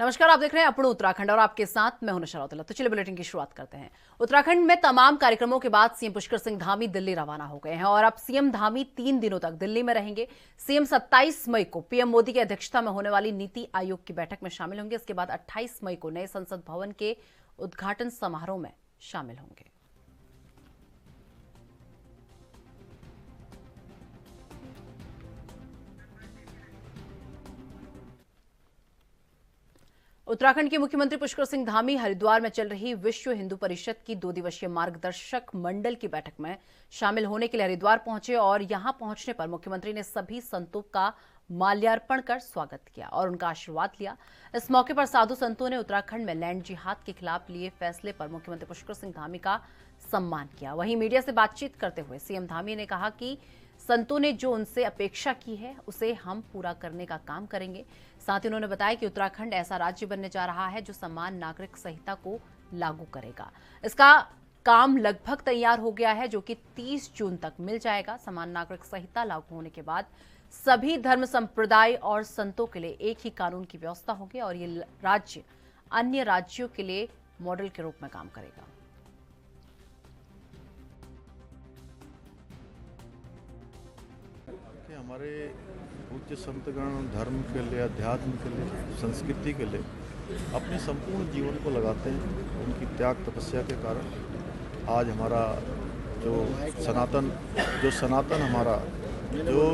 नमस्कार, आप देख रहे हैं अपना उत्तराखंड और आपके साथ मैं हूं निशा रौतेला। तो चलिए बुलेटिन की शुरुआत करते हैं। उत्तराखंड में तमाम कार्यक्रमों के बाद सीएम पुष्कर सिंह धामी दिल्ली रवाना हो गए हैं और अब सीएम धामी 3 दिनों तक दिल्ली में रहेंगे। सीएम 27 मई को पीएम मोदी की अध्यक्षता में होने वाली नीति आयोग की बैठक में शामिल होंगे। इसके बाद 28 मई को नए संसद भवन के उद्घाटन समारोह में शामिल होंगे। उत्तराखंड के मुख्यमंत्री पुष्कर सिंह धामी हरिद्वार में चल रही विश्व हिंदू परिषद की 2 दिवसीय मार्गदर्शक मंडल की बैठक में शामिल होने के लिए हरिद्वार पहुंचे और यहां पहुंचने पर मुख्यमंत्री ने सभी संतों का माल्यार्पण कर स्वागत किया और उनका आशीर्वाद लिया। इस मौके पर साधु संतों ने उत्तराखंड में लैंड जिहाद के खिलाफ लिए फैसले पर मुख्यमंत्री पुष्कर सिंह धामी का सम्मान किया। वहीं मीडिया से बातचीत करते हुए सीएम धामी ने कहा कि संतों ने जो उनसे अपेक्षा की है उसे हम पूरा करने का काम करेंगे। साथ ही उन्होंने बताया कि उत्तराखंड ऐसा राज्य बनने जा रहा है जो समान नागरिक संहिता को लागू करेगा। इसका काम लगभग तैयार हो गया है जो कि 30 जून तक मिल जाएगा। समान नागरिक संहिता लागू होने के बाद सभी धर्म संप्रदाय और संतों के लिए एक ही कानून की व्यवस्था होगी और ये राज्य अन्य राज्यों के लिए मॉडल के रूप में काम करेगा। हमारे पूज्य संतगण धर्म के लिए, अध्यात्म के लिए, संस्कृति के लिए अपने संपूर्ण जीवन को लगाते हैं। उनकी त्याग तपस्या के कारण आज हमारा जो सनातन हमारा जो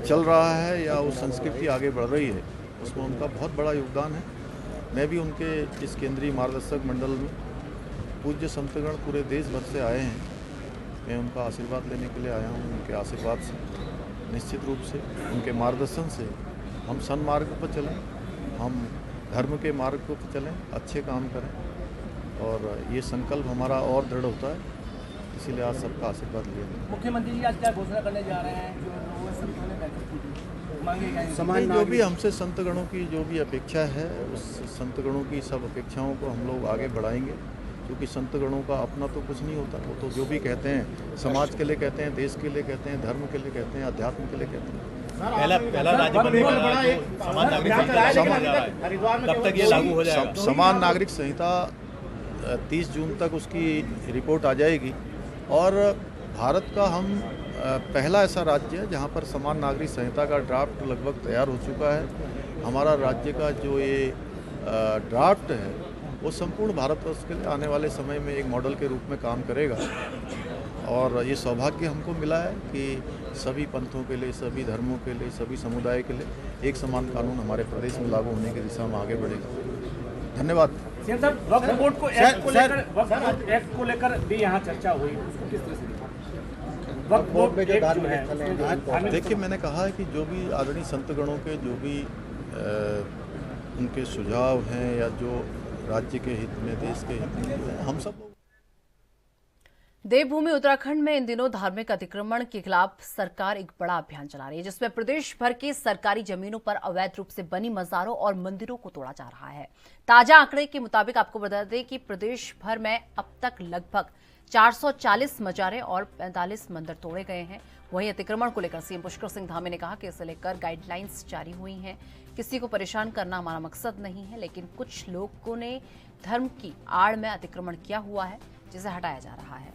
चल रहा है या वो संस्कृति आगे बढ़ रही है, उसमें उनका बहुत बड़ा योगदान है। मैं भी उनके इस केंद्रीय मार्गदर्शक मंडल में पूज्य संतगण पूरे देश भर से आए हैं। मैं उनका आशीर्वाद लेने के लिए आया हूँ। उनके आशीर्वाद से, निश्चित रूप से उनके मार्गदर्शन से हम सन्मार्ग पर चलें, हम धर्म के मार्ग पर चलें, अच्छे काम करें और ये संकल्प हमारा और दृढ़ होता है। इसीलिए आज सबका आशीर्वाद लिया। मुख्यमंत्री जी आज क्या घोषणा करने जा रहे हैं? जो संतों ने बैठक की मांगे जो भी हमसे संतगणों की जो भी अपेक्षा है, उस संतगणों की सब अपेक्षाओं को हम लोग आगे बढ़ाएंगे, क्योंकि संतगणों का अपना तो कुछ नहीं होता। वो तो जो भी कहते हैं समाज के लिए कहते हैं, देश के लिए कहते हैं, धर्म के लिए कहते हैं, अध्यात्म के लिए कहते हैं। समान नागरिक संहिता 30 जून तक उसकी रिपोर्ट आ जाएगी और भारत का हम पहला ऐसा राज्य है जहां पर समान नागरिक संहिता का ड्राफ्ट लगभग तैयार हो चुका है। हमारा राज्य का जो ये ड्राफ्ट है वो संपूर्ण भारतवर्ष के लिए आने वाले समय में एक मॉडल के रूप में काम करेगा और ये सौभाग्य हमको मिला है कि सभी पंथों के लिए, सभी धर्मों के लिए, सभी समुदाय के लिए एक समान कानून हमारे प्रदेश में लागू होने की दिशा में आगे बढ़ेगा। धन्यवाद। वक्फ बोर्ड को एक्ट को लेकर भी यहाँ चर्चा हुई, उसको किस तरह से वक्फ बोर्ड में जो है? देखिए, मैंने कहा है कि जो भी आदरणीय संतगणों के जो भी उनके सुझाव हैं या जो राज्य के हित में, देश के हित में, हम सब देवभूमि उत्तराखंड में इन दिनों धार्मिक अतिक्रमण के खिलाफ सरकार एक बड़ा अभियान चला रही है, जिसमें प्रदेश भर के सरकारी जमीनों पर अवैध रूप से बनी मज़ारों और मंदिरों को तोड़ा जा रहा है। ताजा आंकड़े के मुताबिक आपको बता दें कि प्रदेश भर में अब तक लगभग 440 मज़ारें और 45 मंदिर तोड़े गए हैं। वहीं अतिक्रमण को लेकर सीएम पुष्कर सिंह धामी ने कहा कि इसे लेकर गाइडलाइंस जारी हुई हैं। किसी को परेशान करना हमारा मकसद नहीं है, लेकिन कुछ लोगों ने धर्म की आड़ में अतिक्रमण किया हुआ है, जिसे हटाया जा रहा है।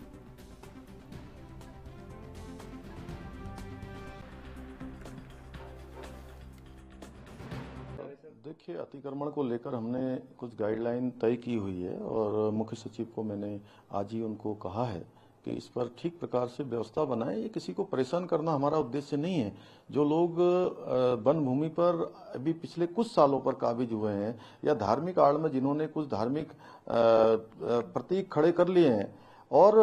देखिए, अतिक्रमण को लेकर हमने कुछ गाइडलाइन तय की हुई है और मुख्य सचिव को मैंने आज ही उनको कहा है कि इस पर ठीक प्रकार से व्यवस्था बनाएं। ये किसी को परेशान करना हमारा उद्देश्य नहीं है। जो लोग वन भूमि पर अभी पिछले कुछ सालों पर काबिज हुए हैं या धार्मिक आड़ में जिन्होंने कुछ धार्मिक प्रतीक खड़े कर लिए हैं और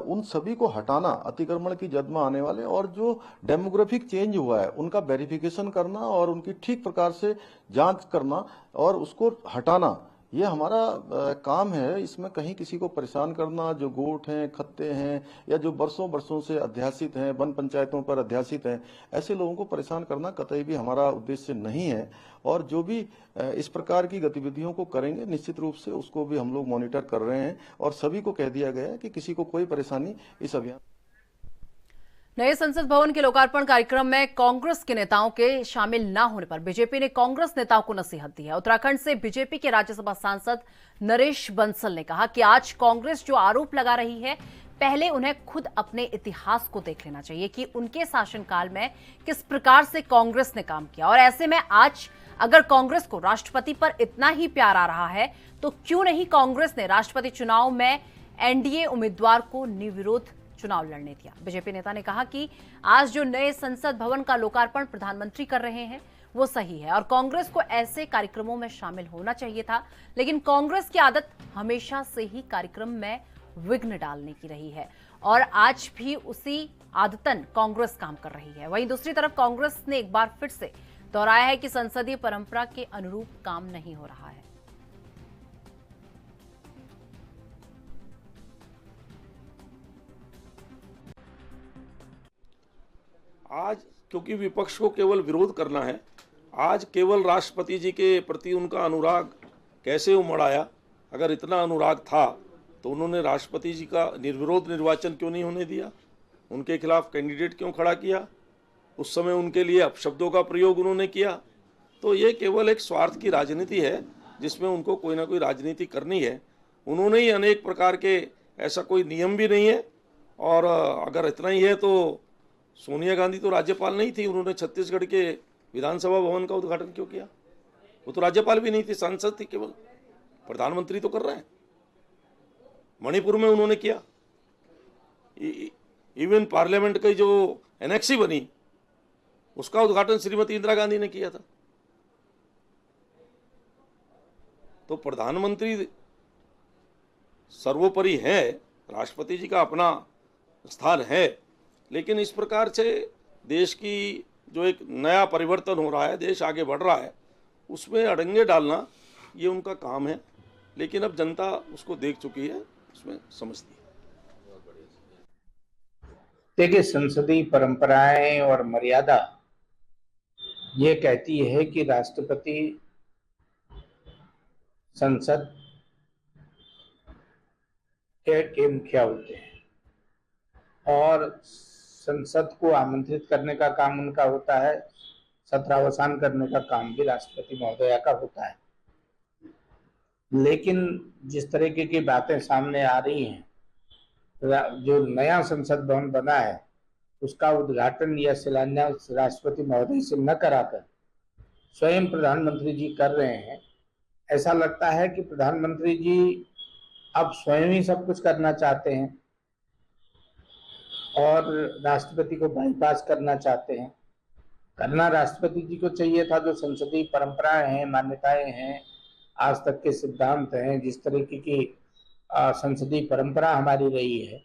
उन सभी को हटाना, अतिक्रमण की जद में आने वाले, और जो डेमोग्राफिक चेंज हुआ है उनका वेरिफिकेशन करना और उनकी ठीक प्रकार से जांच करना और उसको हटाना, ये हमारा काम है। इसमें कहीं किसी को परेशान करना, जो गोठ हैं, खत्ते हैं या जो बरसों से अध्यासित हैं, वन पंचायतों पर अध्यासित हैं, ऐसे लोगों को परेशान करना कतई भी हमारा उद्देश्य नहीं है। और जो भी इस प्रकार की गतिविधियों को करेंगे, निश्चित रूप से उसको भी हम लोग मॉनिटर कर रहे हैं और सभी को कह दिया गया है कि किसी को कोई परेशानी इस अभियान। नए संसद भवन के लोकार्पण कार्यक्रम में कांग्रेस के नेताओं के शामिल न होने पर बीजेपी ने कांग्रेस नेताओं को नसीहत दी है। उत्तराखंड से बीजेपी के राज्यसभा सांसद नरेश बंसल ने कहा कि आज कांग्रेस जो आरोप लगा रही है, पहले उन्हें खुद अपने इतिहास को देख लेना चाहिए कि उनके शासनकाल में किस प्रकार से कांग्रेस ने काम किया। और ऐसे में आज अगर कांग्रेस को राष्ट्रपति पर इतना ही प्यार आ रहा है तो क्यों नहीं कांग्रेस ने राष्ट्रपति चुनाव में एनडीए उम्मीदवार को निर्विरोध चुनाव लड़ने दिया। बीजेपी नेता ने कहा कि आज जो नए संसद भवन का लोकार्पण प्रधानमंत्री कर रहे हैं वो सही है और कांग्रेस को ऐसे कार्यक्रमों में शामिल होना चाहिए था, लेकिन कांग्रेस की आदत हमेशा से ही कार्यक्रम में विघ्न डालने की रही है और आज भी उसी आदतन कांग्रेस काम कर रही है। वहीं दूसरी तरफ कांग्रेस ने एक बार फिर से दोहराया है कि संसदीय परंपरा के अनुरूप काम नहीं हो रहा है। आज क्योंकि विपक्ष को केवल विरोध करना है, आज केवल राष्ट्रपति जी के प्रति उनका अनुराग कैसे उमड़ आया। अगर इतना अनुराग था तो उन्होंने राष्ट्रपति जी का निर्विरोध निर्वाचन क्यों नहीं होने दिया, उनके खिलाफ कैंडिडेट क्यों खड़ा किया, उस समय उनके लिए अपशब्दों का प्रयोग उन्होंने किया। तो ये केवल एक स्वार्थ की राजनीति है जिसमें उनको कोई ना कोई राजनीति करनी है। उन्होंने ही अनेक प्रकार के, ऐसा कोई नियम भी नहीं है। और अगर इतना ही है तो सोनिया गांधी तो राज्यपाल नहीं थी, उन्होंने छत्तीसगढ़ के विधानसभा भवन का उद्घाटन क्यों किया? वो तो राज्यपाल भी नहीं थी, सांसद थी केवल। प्रधानमंत्री तो कर रहे हैं। मणिपुर में उन्होंने किया। इवन पार्लियामेंट की जो एनेक्सी बनी उसका उद्घाटन श्रीमती इंदिरा गांधी ने किया था। तो प्रधानमंत्री सर्वोपरि है, राष्ट्रपति जी का अपना स्थान है, लेकिन इस प्रकार से देश की जो एक नया परिवर्तन हो रहा है, देश आगे बढ़ रहा है, उसमें अड़ंगे डालना ये उनका काम है। लेकिन अब जनता उसको देख चुकी है, उसमें समझती है। देखिए, संसदीय परंपराएं और मर्यादा ये कहती है कि राष्ट्रपति संसद के मुखिया होते हैं और संसद को आमंत्रित करने का काम उनका होता है, सत्रावसान करने का काम भी राष्ट्रपति महोदया का होता है। लेकिन जिस तरीके की बातें सामने आ रही हैं, जो नया संसद भवन बना है उसका उद्घाटन या शिलान्यास राष्ट्रपति महोदय से न कराकर स्वयं प्रधानमंत्री जी कर रहे हैं, ऐसा लगता है कि प्रधानमंत्री जी अब स्वयं ही सब कुछ करना चाहते हैं और राष्ट्रपति को बाईपास करना चाहते हैं। करना राष्ट्रपति जी को चाहिए था। जो संसदीय परंपराएं हैं, मान्यताएं हैं, आज तक के सिद्धांत हैं, जिस तरीके की संसदीय परंपरा हमारी रही है,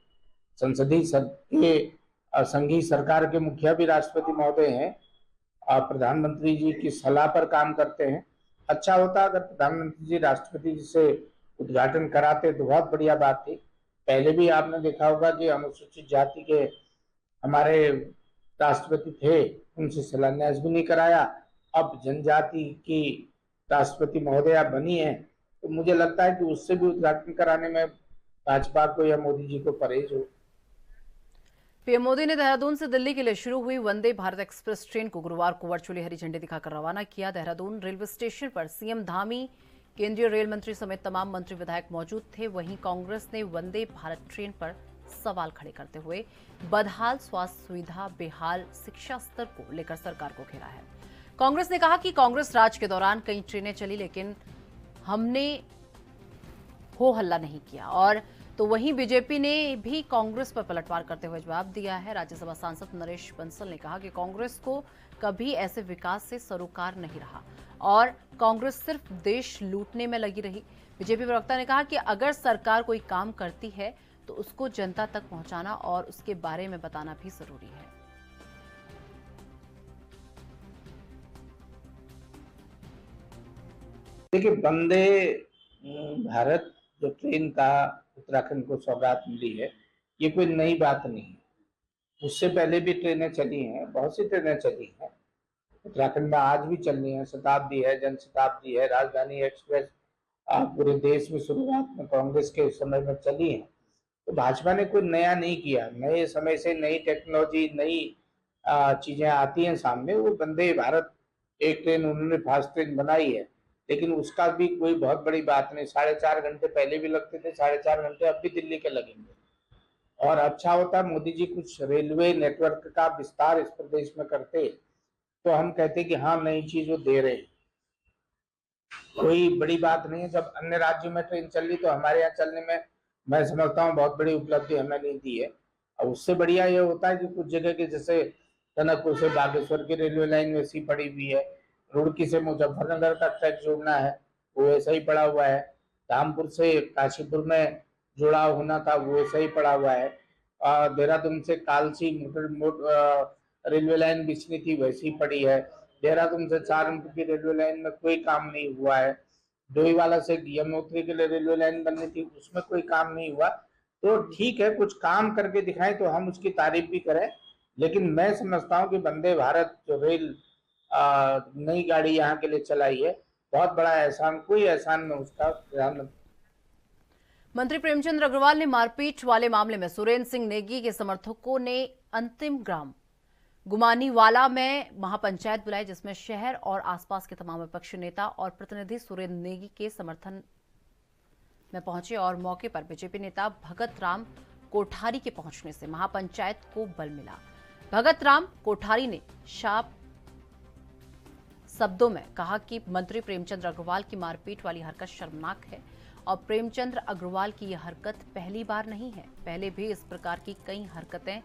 संघीय सरकार के मुखिया भी राष्ट्रपति महोदय हैं और प्रधानमंत्री जी की सलाह पर काम करते हैं। अच्छा होता अगर प्रधानमंत्री जी राष्ट्रपति जी से उद्घाटन कराते तो बहुत बढ़िया बात थी। पहले भी आपने देखा होगा कि अनुसूचित जाति के हमारे राष्ट्रपति थे, उनसे शिलान्यास भी नहीं कराया। अब जनजाति की राष्ट्रपति महोदया बनी है तो मुझे लगता है कि उससे भी उद्घाटन कराने में भाजपा को या मोदी जी को परहेज हो। पीएम मोदी ने देहरादून से दिल्ली के लिए शुरू हुई वंदे भारत एक्सप्रेस ट्रेन को गुरुवार को वर्चुअली हरी झंडी दिखाकर रवाना किया। देहरादून रेलवे स्टेशन पर सीएम धामी, केंद्रीय रेल मंत्री समेत तमाम मंत्री विधायक मौजूद थे। वहीं कांग्रेस ने वंदे भारत ट्रेन पर सवाल खड़े करते हुए बदहाल स्वास्थ्य सुविधा, बेहाल शिक्षा स्तर को लेकर सरकार को घेरा है। कांग्रेस ने कहा कि कांग्रेस राज के दौरान कई ट्रेनें चली लेकिन हमने हो हल्ला नहीं किया। और तो वहीं बीजेपी ने भी कांग्रेस पर पलटवार करते हुए जवाब दिया है। राज्यसभा सांसद नरेश बंसल ने कहा कि कांग्रेस को कभी ऐसे विकास से सरोकार नहीं रहा और कांग्रेस सिर्फ देश लूटने में लगी रही। बीजेपी प्रवक्ता ने कहा कि अगर सरकार कोई काम करती है तो उसको जनता तक पहुंचाना और उसके बारे में बताना भी जरूरी है। देखिए, वंदे भारत जो ट्रेन का उत्तराखंड को सौगात मिली है, ये कोई नई बात नहीं है। उससे पहले भी ट्रेनें चली हैं, बहुत सी ट्रेनें चली हैं उत्तराखंड में, आज भी चल रही है। शताब्दी है, जनशताब्दी है, राजधानी एक्सप्रेस पूरे देश में शुरुआत में कांग्रेस के समय में चली है। तो भाजपा ने कोई नया नहीं किया। नए समय से नई टेक्नोलॉजी, नई चीजें आती हैं सामने। वो वंदे भारत एक ट्रेन उन्होंने फास्ट ट्रेन बनाई है, लेकिन उसका भी कोई बहुत बड़ी बात नहीं। 4.5 घंटे पहले भी लगते थे, 4.5 घंटे अब भी दिल्ली के लगेंगे। और अच्छा होता मोदी जी कुछ रेलवे नेटवर्क का विस्तार इस प्रदेश में करते, तो हम कहते कि हाँ नई चीज वो दे रहे। कोई बड़ी बात नहीं है। जब अन्य राज्यों में ट्रेन चल रही तो हमारे यहाँ चलने में मैं समझता हूँ बहुत बड़ी उपलब्धि हमें नहीं दी है। और उससे बढ़िया ये होता है कि कुछ जगह के, जैसे टनकपुर से बागेश्वर की रेलवे लाइन वैसी पड़ी हुई है, रुड़की से मुजफ्फरनगर का ट्रैक जोड़ना है वो वैसा ही पड़ा हुआ है, रामपुर से काशीपुर में जुड़ा होना था वो वैसा ही पड़ा हुआ है, देहरादून से कालसी रेलवे लाइन बिछनी थी वैसी पड़ी है, देहरादून से सहारनपुर की रेलवे लाइन में कोई काम नहीं हुआ है, डोईवाला से यमुनोत्री के लिए रेलवे लाइन बननी थी उसमें कोई काम नहीं हुआ। तो ठीक है, कुछ काम करके दिखाएं तो हम उसकी तारीफ भी करें, लेकिन मैं समझता हूं कि वंदे भारत जो रेल नई गाड़ी यहाँ के लिए चलाई है बहुत बड़ा एहसान, कोई एहसान में उसका प्रधानमंत्री। मंत्री प्रेमचंद अग्रवाल ने मारपीट वाले मामले में सुरेंद्र सिंह नेगी के समर्थकों ने अंतिम ग्राम गुमानीवाला में महापंचायत बुलाई, जिसमें शहर और आसपास के तमाम विपक्षी नेता और प्रतिनिधि सुरेंद्र नेगी के समर्थन में पहुंचे और मौके पर बीजेपी नेता भगत राम कोठारी के पहुंचने से महापंचायत को बल मिला। भगत राम कोठारी ने शाप शब्दों में कहा कि मंत्री प्रेमचंद अग्रवाल की मारपीट वाली हरकत शर्मनाक है और प्रेमचंद अग्रवाल की यह हरकत पहली बार नहीं है, पहले भी इस प्रकार की कई हरकतें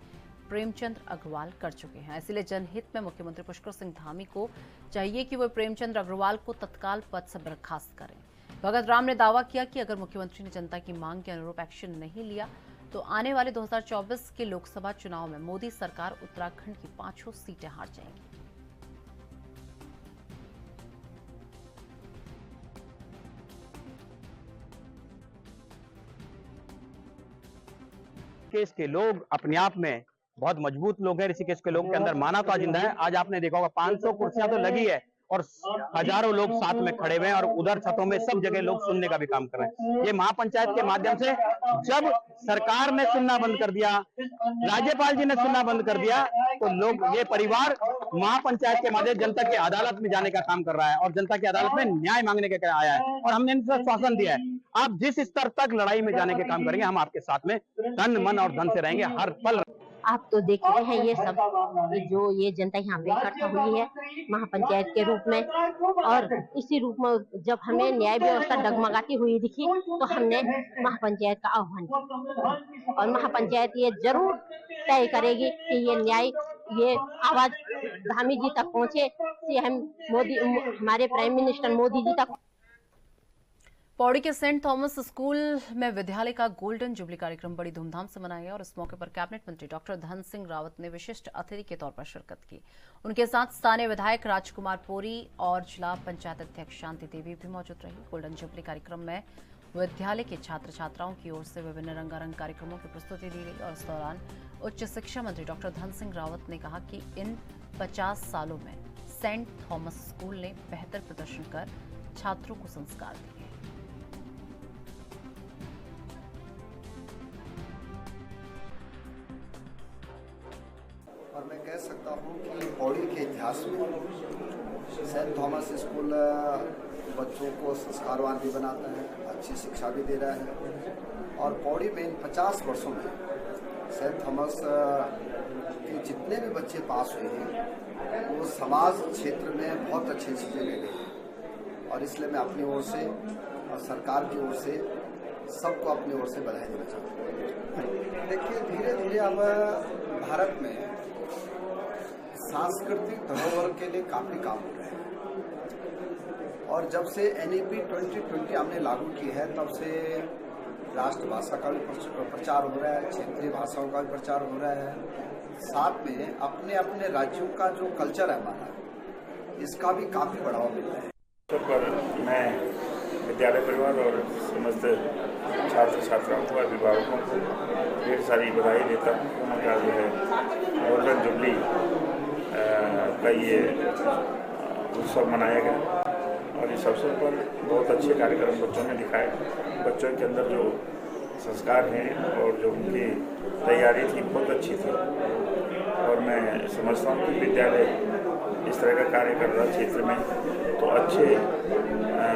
प्रेमचंद अग्रवाल कर चुके हैं। इसलिए जनहित में मुख्यमंत्री पुष्कर सिंह धामी को चाहिए कि वे प्रेमचंद अग्रवाल को तत्काल पद से बर्खास्त करें। भगत राम ने दावा किया कि अगर मुख्यमंत्री ने जनता की मांग के अनुरूप एक्शन नहीं लिया तो आने वाले 2024 के लोकसभा चुनाव में मोदी सरकार उत्तराखंड की 5 सीटें हार जाएगी। ऋषिकेश के लोग अपने आप में बहुत मजबूत लोग हैं। ऋषिकेश के लोग के अंदर मानवता जिंदा है। आज आपने देखा होगा 500 कुर्सियां तो लगी है और हजारों लोग साथ में खड़े हुए हैं और उधर छतों में सब जगह लोग सुनने का भी काम कर रहे हैं। ये महापंचायत के माध्यम से जब सरकार ने सुनना बंद कर दिया, राज्यपाल जी ने सुनना बंद कर दिया, तो लोग, ये परिवार महापंचायत के माध्यम जनता की अदालत में जाने का काम कर रहा है और जनता की अदालत में न्याय मांगने के लिए आया है। और हमने इनसे आश्वासन दिया है, आप जिस स्तर तक लड़ाई में जाने के काम करेंगे हम आपके साथ में तन मन और धन से रहेंगे हर पल। आप तो देख रहे हैं ये सब जो ये जनता यहाँ पे इकट्ठा हुई है महापंचायत के रूप में, और इसी रूप में जब हमें न्याय व्यवस्था डगमगाती हुई दिखी तो हमने महापंचायत का आह्वान किया और महापंचायत ये जरूर तय करेगी कि ये न्याय, ये आवाज धामी जी तक पहुँचे, सीएम मोदी, हमारे प्राइम मिनिस्टर मोदी जी तक। पौड़ी के सेंट थॉमस स्कूल में विद्यालय का गोल्डन जुबली कार्यक्रम बड़ी धूमधाम से मनाया गया और इस मौके पर कैबिनेट मंत्री डॉक्टर धन सिंह रावत ने विशिष्ट अतिथि के तौर पर शिरकत की। उनके साथ स्थानीय विधायक राजकुमार पोरी और जिला पंचायत अध्यक्ष शांति देवी भी मौजूद रही। गोल्डन जुबली कार्यक्रम में विद्यालय के छात्र छात्राओं की ओर से विभिन्न रंगारंग कार्यक्रमों की प्रस्तुति दी गई और इस दौरान उच्च शिक्षा मंत्री डॉक्टर धन सिंह रावत ने कहा कि इन 50 सालों में सेंट थॉमस स्कूल ने बेहतर प्रदर्शन कर छात्रों को संस्कार दिए। और मैं कह सकता हूँ कि पौड़ी के इतिहास में सेंट थॉमस स्कूल बच्चों को संस्कारवान भी बनाता है, अच्छी शिक्षा भी दे रहा है। और पौड़ी में इन 50 वर्षों में सेंट थॉमस के जितने भी बच्चे पास हुए हैं वो समाज क्षेत्र में बहुत अच्छी चीज़ें ले गए हैं और इसलिए मैं अपनी ओर से और सरकार की ओर से सबको अपनी ओर से बधाई देना चाहता हूँ। देखिए, धीरे धीरे अब भारत में सांस्कृतिक धरोहर के लिए काफी काम हो रहे हैं और जब से NEP 2020 हमने लागू की है तब से राष्ट्रभाषा का भी प्रचार हो रहा है, क्षेत्रीय भाषाओं का भी प्रचार हो रहा है, साथ में अपने अपने राज्यों का जो कल्चर है हमारा, इसका भी काफी बढ़ावा मिल रहा है। पर मैं विद्यालय परिवार और समस्त छात्र छात्राओं को, अभिभावकों को ढेर सारी बधाई देता हूँ। उनका जो है गोल्डन जुबली का ये उत्सव मनाया गया और इस अवसर पर बहुत अच्छे कार्यक्रम बच्चों ने दिखाए। बच्चों के अंदर जो संस्कार हैं और जो उनकी तैयारी थी बहुत अच्छी थी और मैं समझता हूँ कि विद्यालय इस तरह का कार्य कर रहा क्षेत्र में तो अच्छे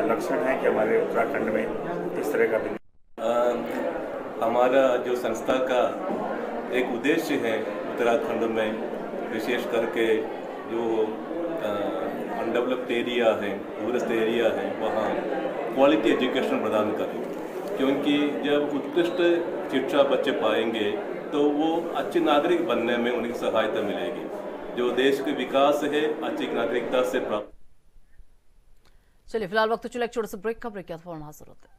लक्षण हैं कि हमारे उत्तराखंड में इस तरह का हमारा जो संस्था का एक उद्देश्य है उत्तराखंड में विशेष करके जो अनडेवलप्ड एरिया है, टूरिस्ट एरिया है, वहाँ क्वालिटी एजुकेशन प्रदान करें, क्योंकि जब उत्कृष्ट शिक्षा बच्चे पाएंगे तो वो अच्छे नागरिक बनने में उनकी सहायता मिलेगी। जो देश के विकास है अच्छी नागरिकता से प्राप्त। चलिए फिलहाल वक्त चला एक छोटे से ब्रेक का। ब्रेक के बाद फौरन हाजिर होते हैं।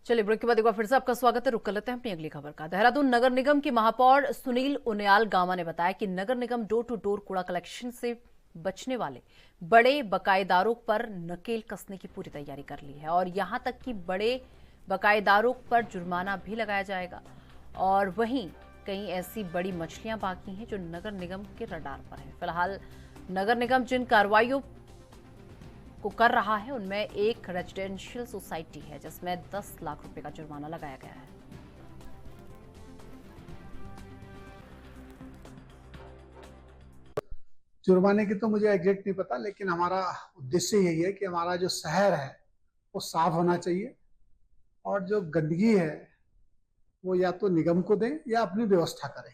चलिए ब्रेक के बाद एक बार फिर से आपका स्वागत है। रुक कर लेते हैं अपनी अगली खबर का। देहरादून नगर निगम के महापौर सुनील उनियाल गामा ने बताया कि नगर निगम डोर टू डोर कूड़ा कलेक्शन से बचने वाले बड़े बकायेदारों पर नकेल कसने की पूरी तैयारी कर ली है और यहां तक कि बड़े बकायेदारों पर जुर्माना भी लगाया जाएगा। और वहीं कई ऐसी बड़ी मछलियां बाकी हैं जो नगर निगम के रडार पर है। फिलहाल नगर निगम जिन कार्रवाइयों को कर रहा है उनमें एक रेजिडेंशियल सोसाइटी है जिसमें 10 लाख रुपए का जुर्माना लगाया गया है। जुर्माने की तो मुझे एग्जैक्ट नहीं पता, लेकिन हमारा उद्देश्य यही है कि हमारा जो शहर है वो साफ होना चाहिए और जो गंदगी है वो या तो निगम को दें या अपनी व्यवस्था करें।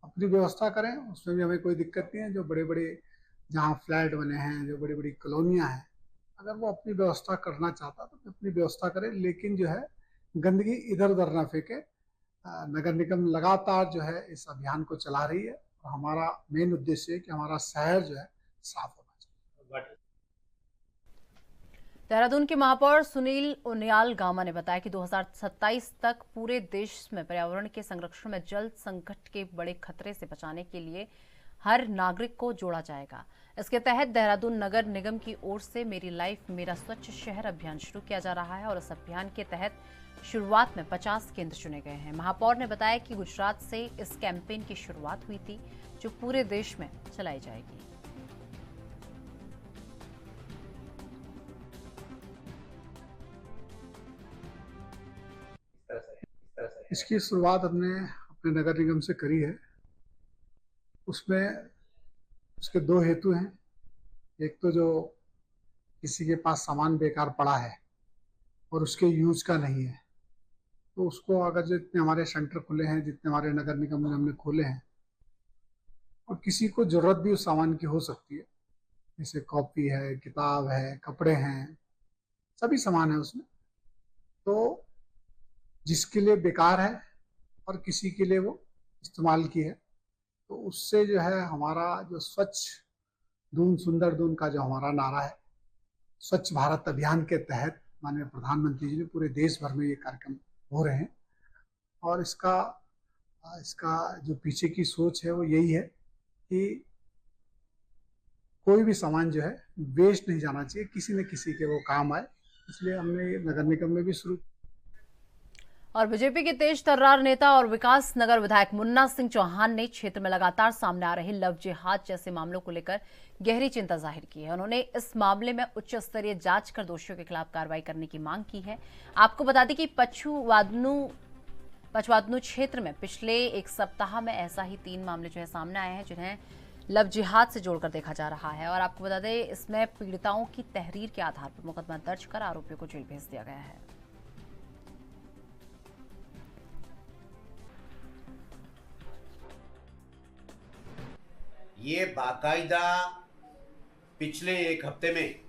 अपनी व्यवस्था करें उसमें भी हमें कोई दिक्कत नहीं है। जो बड़े बड़े जहाँ फ्लैट बने हैं, जो बड़ी बड़ी कॉलोनियाँ हैं, अगर वो अपनी व्यवस्था करना चाहता तो अपनी व्यवस्था करे, लेकिन जो है गंदगी इधर उधर ना फेंके। नगर निगम लगातार जो है इस अभियान को चला रही है और हमारा मेन उद्देश्य है कि हमारा शहर जो है साफ होना चाहिए। देहरादून के महापौर सुनील उनियाल गामा ने बताया कि 2027 तक पूरे देश में पर्यावरण के संरक्षण में जल संकट के बड़े खतरे से बचाने के लिए हर नागरिक को जोड़ा जाएगा। इसके तहत देहरादून नगर निगम की ओर से मेरी लाइफ मेरा स्वच्छ शहर अभियान शुरू किया जा रहा है और इस अभियान के तहत शुरुआत में 50 केंद्र चुने गए हैं। महापौर ने बताया कि गुजरात से इस कैंपेन की शुरुआत हुई थी जो पूरे देश में चलाई जाएगी। इसकी शुरुआत हमने अपने नगर निगम से करी है। उसमें उसके दो हेतु हैं। एक तो जो किसी के पास सामान बेकार पड़ा है और उसके यूज का नहीं है, तो उसको अगर जितने हमारे सेंटर खुले हैं, जितने हमारे नगर निगम में हमने खोले हैं, और किसी को जरूरत भी उस सामान की हो सकती है, जैसे कॉपी है, किताब है, कपड़े हैं, सभी सामान है उसमें, तो जिसके लिए बेकार है और किसी के लिए वो इस्तेमाल की है, तो उससे जो है हमारा जो स्वच्छ दून सुंदर दून का जो हमारा नारा है, स्वच्छ भारत अभियान के तहत माननीय प्रधानमंत्री जी ने पूरे देश भर में ये कार्यक्रम हो रहे हैं। और इसका जो पीछे की सोच है वो यही है कि कोई भी सामान जो है वेस्ट नहीं जाना चाहिए, किसी न किसी के वो काम आए, इसलिए हमने नगर निगम में भी शुरू। और बीजेपी के तेज तर्रार नेता और विकास नगर विधायक मुन्ना सिंह चौहान ने क्षेत्र में लगातार सामने आ रहे लव जिहाद जैसे मामलों को लेकर गहरी चिंता जाहिर की है। उन्होंने इस मामले में उच्च स्तरीय जांच कर दोषियों के खिलाफ कार्रवाई करने की मांग की है। आपको बता दें कि पचवादनू क्षेत्र में पिछले एक सप्ताह में ऐसा ही 3 मामले जो है सामने आए हैं जिन्हें लव जिहाद से जोड़कर देखा जा रहा है। और आपको बता दें इसमें पीड़िताओं की तहरीर के आधार पर मुकदमा दर्ज कर आरोपियों को जेल भेज दिया गया है। ये बाकायदा पिछले एक हफ्ते में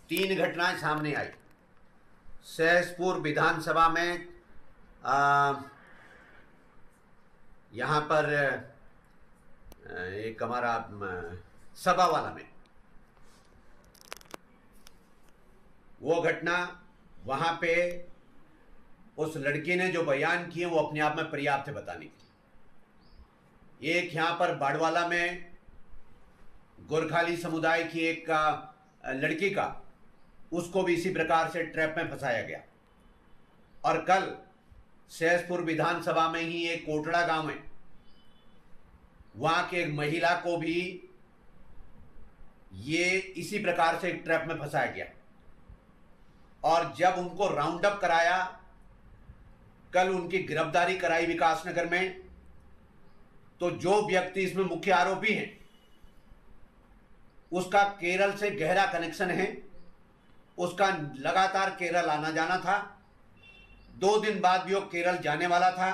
3 घटनाएं सामने आई। सहसपुर विधानसभा में यहाँ पर एक हमारा सभा वाला में वो घटना, वहाँ पे उस लड़की ने जो बयान किए वो अपने आप में पर्याप्त है बताने के। एक यहाँ पर बाड़वाला में गोरखाली समुदाय की एक लड़की का, उसको भी इसी प्रकार से ट्रैप में फंसाया गया। और कल सहसपुर विधानसभा में ही एक कोटड़ा गांव है, वहां के एक महिला को भी ये इसी प्रकार से एक ट्रैप में फंसाया गया। और जब उनको राउंड अप कराया, कल उनकी गिरफ्तारी कराई विकासनगर में, तो जो व्यक्ति इसमें मुख्य आरोपी हैं उसका केरल से गहरा कनेक्शन है, उसका लगातार केरल आना जाना था। 2 दिन बाद भी वो केरल जाने वाला था।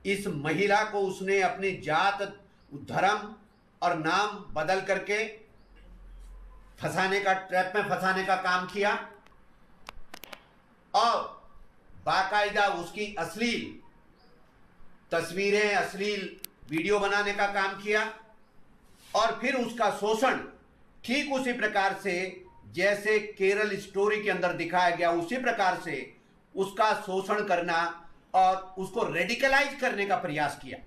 इस महिला को उसने अपनी जात, धर्म और नाम बदल करके फंसाने का, ट्रैप में फंसाने का काम किया और बाकायदा उसकी अश्लील तस्वीरें, अश्लील वीडियो बनाने का काम किया और फिर उसका शोषण ठीक उसी प्रकार से जैसे केरल स्टोरी के अंदर दिखाया गया, उसी प्रकार से उसका शोषण करना और उसको रेडिकलाइज करने का प्रयास किया।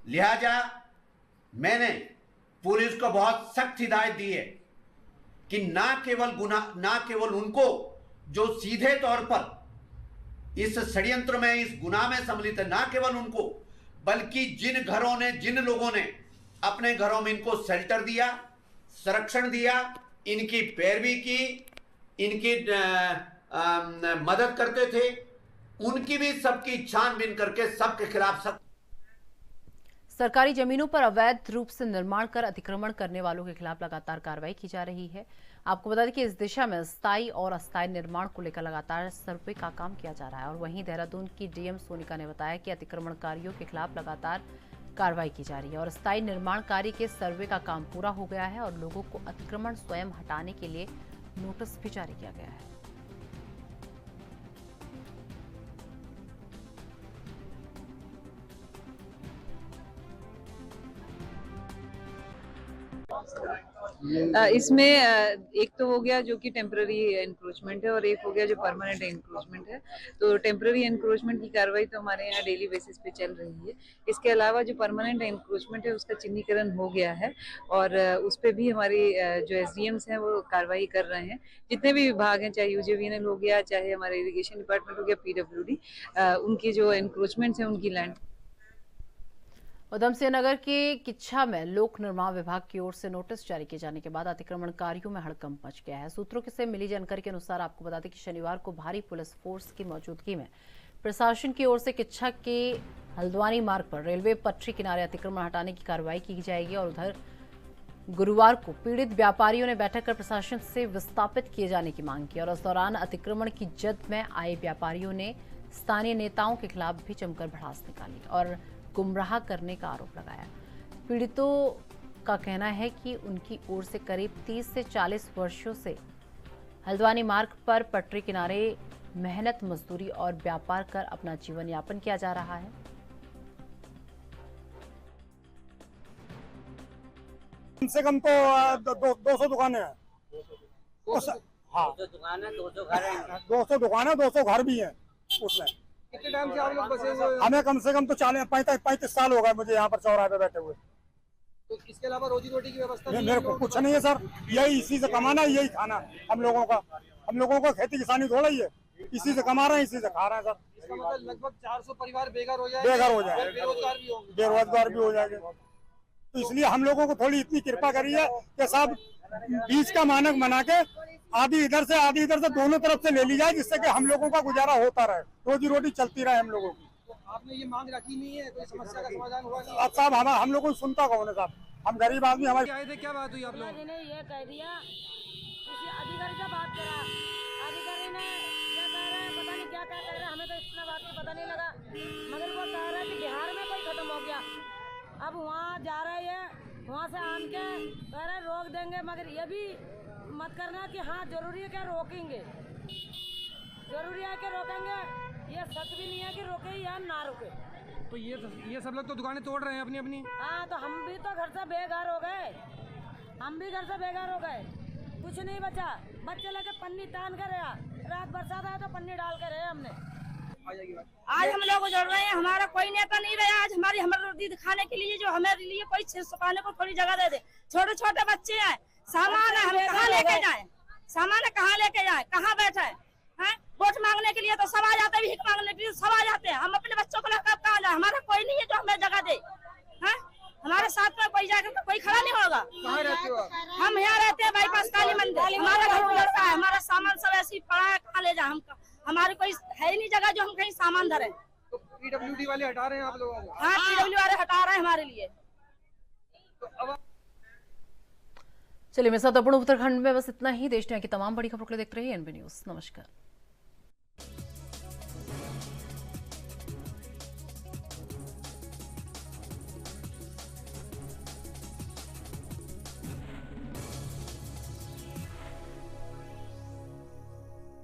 लिहाजा मैंने पुलिस को बहुत सख्त हिदायत दी है कि ना केवल उनको जो सीधे तौर पर इस षड्यंत्र में, इस गुनाह में सम्मिलित है, ना केवल उनको, बल्कि जिन घरों ने, जिन लोगों ने अपने घरों में इनको शेल्टर दिया, संरक्षण दिया, इनकी पैरवी की, इनकी मदद करते थे, उनकी भी सबकी छानबीन करके सबके खिलाफ सख्त। सरकारी जमीनों पर अवैध रूप से निर्माण कर अतिक्रमण करने वालों के खिलाफ लगातार कार्रवाई की जा रही है। आपको बता दें कि इस दिशा में स्थायी और अस्थायी निर्माण को लेकर लगातार सर्वे का काम किया जा रहा है। और वहीं देहरादून की डीएम सोनिका ने बताया कि अतिक्रमणकारियों के खिलाफ लगातार कार्रवाई की जा रही है और स्थायी निर्माण कार्य के सर्वे का काम पूरा हो गया है और लोगों को अतिक्रमण स्वयं हटाने के लिए नोटिस भी जारी किया गया है। इसमें एक तो हो गया जो कि टेम्पररी एनक्रोचमेंट है और एक हो गया जो परमानेंट एनक्रोचमेंट है। तो टेम्पररी एनक्रोचमेंट की कार्रवाई तो हमारे यहाँ डेली बेसिस पे चल रही है। इसके अलावा जो परमानेंट एनक्रोचमेंट है उसका चिन्हीकरण हो गया है और उस पर भी हमारी जो एसडीएम्स हैं वो कार्रवाई कर रहे हैं। जितने भी विभाग हैं, चाहे यूजेवीएनएल हो गया, चाहे हमारे इरिगेशन डिपार्टमेंट हो गया, पीडब्ल्यूडी, उनकी जो एनक्रोचमेंट्स हैं उनकी लैंड। उधम सिंह नगर के किच्छा में लोक निर्माण विभाग की ओर से नोटिस जारी किए जाने के बाद अतिक्रमणकारियों में हड़कंप मच गया है। सूत्रों से मिली जानकारी के अनुसार आपको बता दें कि शनिवार को भारी पुलिस फोर्स की मौजूदगी में प्रशासन की ओर से किच्छा के हल्द्वानी मार्ग पर रेलवे पटरी किनारे अतिक्रमण हटाने की कार्रवाई की जाएगी। और उधर गुरुवार को पीड़ित व्यापारियों ने बैठक कर प्रशासन से विस्थापित किए जाने की मांग की और इस दौरान अतिक्रमण की जद में आए व्यापारियों ने स्थानीय नेताओं के खिलाफ भी जमकर भड़ास निकाली और गुमराह करने का आरोप लगाया। पीड़ितों का कहना है कि उनकी ओर से करीब 30 से 40 वर्षों से हल्द्वानी मार्ग पर पटरी किनारे मेहनत मजदूरी और व्यापार कर अपना जीवन यापन किया जा रहा है। कम से कम तो 200 दुकानें हैं। हाँ, 200 दुकानें, 200 घर भी हैं उसमें। कितने टाइम से आप लोग बसे हुए हैं? हमें कम से कम तो 35 साल हो गए मुझे यहाँ पर चौराहे पे बैठे हुए। तो इसके अलावा रोजी रोटी की व्यवस्था मेरे को कुछ नहीं है सर, यही इसी से कमाना, यही खाना हम लोगों का खेती किसानी थोड़ा ही है, इसी से कमा रहे हैं, इसी से खा रहे हैं सर। इसका मतलब लगभग 400 परिवार बेघर हो जाए, बेरोजगार भी हो जाएंगे। तो इसलिए हम लोगों को थोड़ी इतनी कृपा करी है कि साहब बीच का मानक बना के आधी इधर से आधी इधर से दोनों तरफ से ले ली जाए, जिससे कि हम लोगों का गुजारा होता रहे, रोजी रोटी चलती रहे हम लोगों की। तो आपने ये मांग रखी नहीं है, कोई समस्या का समाधान हुआ नहीं? अब साहब हम लोगों को सुनता कौन है साहब, हम गरीब आदमी। हमारे क्या बात हुई आप लोगों ने ये कह दिया, किसी अधिकारी से बात करा, अधिकारी ने क्या कह रहे हैं पता नहीं क्या कह रहे हैं, हमें तो इतना बात का पता नहीं लगा, मगर वो कह रहे हैं कि बिहार में कोई खत्म हो गया। अब वहाँ जा रहे हैं, वहाँ से आन के कह रहे रोक देंगे, मगर ये भी मत करना कि हाँ जरूरी है क्या रोकेंगे, जरूरी है कि रोकेंगे, ये सच भी नहीं है कि रोके या ना रोके। तो ये सब लोग तो दुकानें तोड़ रहे हैं अपनी अपनी। हाँ, तो हम भी तो घर से बेघर हो गए, हम भी घर से बेघर हो गए, कुछ नहीं बचा, बच्चे लेके पन्नी तान कर रहा, रात बरसात आया तो पन्नी डाल कर रहे हमने। आज हम लोग उजड़ रहे हैं, हमारा कोई नेता नहीं रहा आज हमारी रोटी दिखाने के लिए, जो हमारे लिए कोई सुखाने को थोड़ी जगह दे दे। छोटे छोटे बच्चे हैं, सामान है, हम कहाँ लेके जाएं, सामान कहाँ ले लेके जाए, कहाँ बैठे हैं? वोट मांगने के लिए तो सब आ जाते हैं, भीख मांगने के लिए सब आ जाते हैं। हम अपने बच्चों को लेकर कहाँ जाए? हमारा कोई नहीं है जो हमें जगह दे। हैं? हमारे साथ में कोई जाकर तो कोई खड़ा नहीं होगा। कहाँ रहते हो? हम यहाँ रहते हैं बाईपास काली मंदिर। हमारा घर उजड़ता है, हमारा सामान सब ऐसे ही पड़ा है, कहाँ ले जाए? हम हमारी कोई है ही नहीं जगह जो हम कहीं सामान धरे। तो पीडब्ल्यूडी वाले हटा रहे हैं आप लोगों को? हाँ, पीडब्ल्यू वाले हटा रहे हैं हमारे लिए। चलिए, मेरे साथ अपन उत्तराखंड में बस इतना ही। देश दुनिया की तमाम बड़ी खबरों के लिए देखते रहिए एनबी न्यूज। नमस्कार।